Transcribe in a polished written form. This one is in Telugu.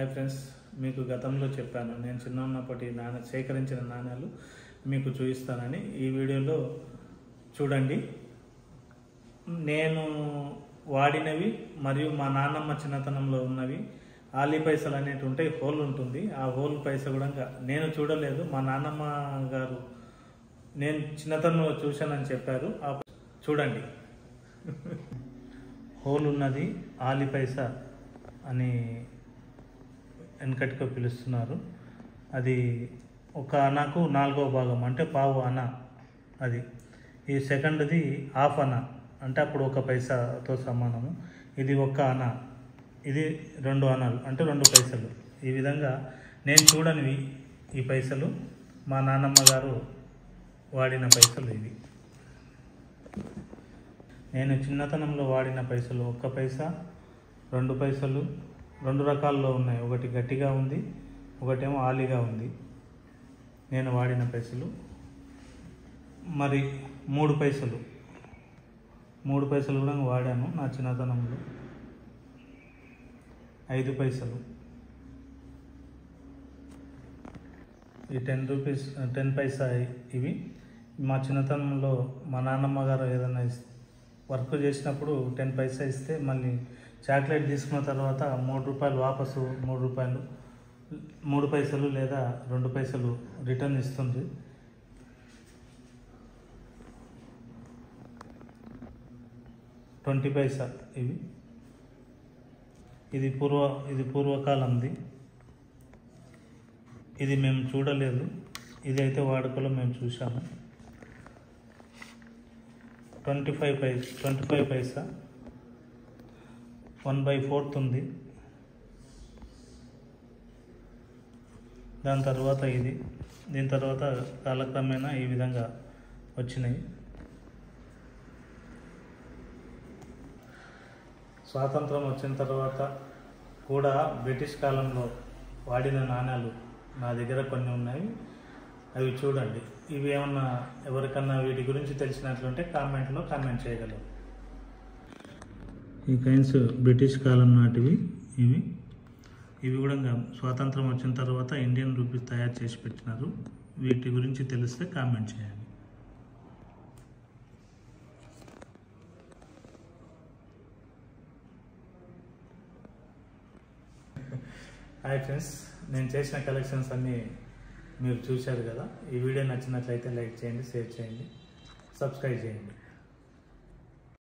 హాయ్ ఫ్రెండ్స్, మీకు గతంలో చెప్పాను నేను చిన్న ఉన్నప్పటి సేకరించిన నాణ్యాలు మీకు చూపిస్తానని. ఈ వీడియోలో చూడండి. నేను వాడినవి మరియు మా నాన్నమ్మ చిన్నతనంలో ఉన్నవి ఆలీ పైసలు అనేవి ఉంటాయి. హోల్ ఉంటుంది. ఆ హోల్ పైస కూడా నేను చూడలేదు, మా నాన్నమ్మ గారు నేను చిన్నతనంలో చూశానని చెప్పారు. చూడండి. హోల్ ఉన్నది ఆలీ పైస అని వెనకటిగా పిలుస్తున్నారు. అది ఒక అనాకు 4వ భాగం, అంటే పావు అనా. అది ఈ సెకండ్ది హాఫ్ అనా, అంటే అప్పుడు 1 పైసాతో సమానము. ఇది 1 అనా, ఇది 2 అనాలు, అంటే 2 పైసలు. ఈ విధంగా నేను చూడనివి ఈ పైసలు, మా నాన్నమ్మ గారు వాడిన పైసలు ఇవి. నేను చిన్నతనంలో వాడిన పైసలు 1 పైసా, 2 పైసలు, 2 రకాల్లో ఉన్నాయి. ఒకటి గట్టిగా ఉంది, ఒకటేమో ఆలీగా ఉంది. నేను వాడిన పైసలు. మరి 3 పైసలు కూడా వాడాను నా చిన్నతనంలో. 5 పైసలు, ఈ 10 పైసా ఇవి మా చిన్నతనంలో మా నాన్నమ్మ గారు ఏదైనా వర్క్ చేసినప్పుడు 10 పైసా ఇస్తే మళ్ళీ చాక్లెట్ తీసుకున్న తర్వాత 3 రూపాయలు వాపసు, 3 పైసలు లేదా 2 పైసలు రిటర్న్ ఇస్తుంది. $20 పైసా ఇవి. ఇది పూర్వకాలంది. ఇది మేము చూడలేదు, ఇది అయితే వాడుకలో మేము చూసాము. 25 పైసా 1/4 ఉంది. దాని తర్వాత దీని తర్వాత కాలక్రమేణా ఈ విధంగా వచ్చినాయి. స్వాతంత్రం వచ్చిన తర్వాత కూడా బ్రిటిష్ కాలంలో వాడిన నాణ్యాలు నా దగ్గర కొన్ని ఉన్నాయి. అవి చూడండి. ఇవి ఏమన్నా ఎవరికన్నా వీటి గురించి తెలిసినట్లుంటే కామెంట్లో కామెంట్ చేయగలరు. ఈ కాయిన్స్ బ్రిటిష్ కాలం నాటివి ఇవి కూడా స్వాతంత్రం వచ్చిన తర్వాత ఇండియన్ రూపీస్ తయారు చేసి పెట్టినారు. వీటి గురించి తెలిస్తే కామెంట్ చేయండి. హాయ్ ఫ్రెండ్స్, నేను చేసిన కలెక్షన్స్ అన్నీ మీరు చూశారు కదా. ఈ వీడియో నచ్చినట్లయితే లైక్ చేయండి, షేర్ చేయండి, సబ్స్క్రైబ్ చేయండి.